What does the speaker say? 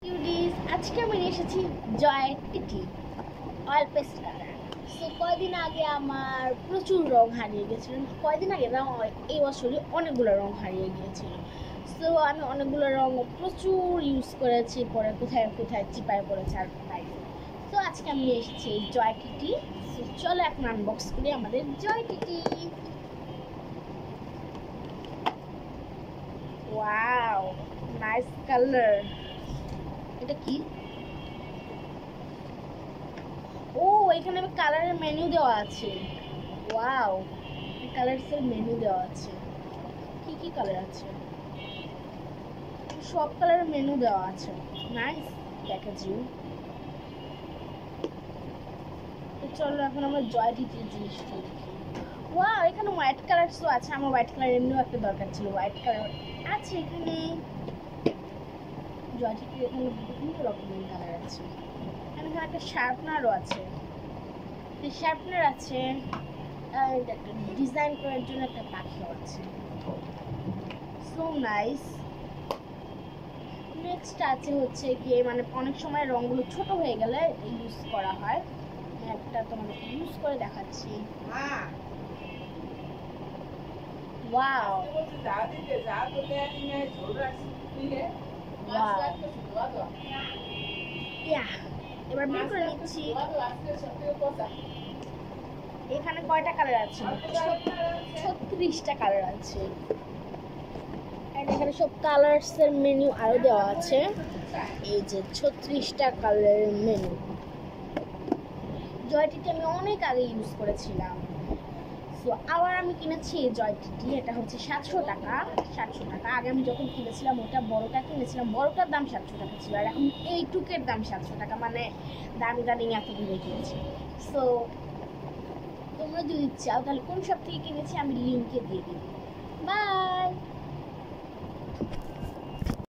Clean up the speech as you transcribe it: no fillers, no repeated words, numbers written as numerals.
Cuties আজকে আমি নিয়ে এসেছি Joy TT oil paste colour. So কয়দিন আগে আমার প্রচুর রং হারিয়ে গেছিল। কয়দিন আগে না, এই বছরই অনেকগুলো রং হারিয়ে গিয়েছিল। সো আমি অনেকগুলো রং প্রচুর ইউজ করেছি, পরে কোথায় কোথায় চিপায় পড়েছে আর নাই। তো আজকে আমি নিয়ে এসেছি জয় টিটি। সো চলো এখন আনবক্স করি আমাদের জয় টিটি। Wow, nice colour. এটা কি? ও, এখানে কালারের মেনু দেওয়া আছে। ওয়াও, কালারসের মেনু দেওয়া আছে। কি কি কালার আছে? সব কালারের মেনু দেওয়া আছে। Nice packaging. তো চলো এখন আমরা জয় টিটির জিনিসটা দেখি। ওয়াও, এখানে হোয়াইট কালারসও আছে। আমার হোয়াইট কালার এমনিও একটা দরকার ছিল। হোয়াইট কালার আছে এখানে। জয় টিটির এখানে বিভিন্ন রকমের কালার আছে। এখানে একটা শার্পনারও আছে। শার্পনার আছে, একটা ডিজাইন করার জন্য একটা পাখিও আছে। So nice. নেক্সট আছে হচ্ছে গিয়ে মানে অনেক সময় রঙগুলো ছোট হয়ে গেলে ইউজ করা হয়। একটা তোমাদের ইউজ করে দেখাচ্ছি। ওয়াও, ইয়া, এবার বের করে নিচ্ছি। এখানে কয়টা কালার আছে? 36টা কালার আছে। এখানে সব কালারসের মেনু আরো দেওয়া আছে। এই যে 36টা কালারের মেনু। জয়টিটি আমি অনেক আগে ইউজ করেছিলাম। সো আবার আমি কিনেছি এই জয়টিটি। এটা হচ্ছে 700 টাকা। 700 টাকা। আগে আমি যখন কিনেছিলাম ওটা বড়টা কিনেছিলাম, বড়টার দাম 700 টাকা ছিল। আর এখন এই টুকের দাম 700 টাকা, মানে দামি দামি এত দূরে কিনেছি। সো তোমরা যদি চাও তাহলে কোন সব থেকে কিনেছি আমি লিঙ্কে দিয়ে দিই। বাই।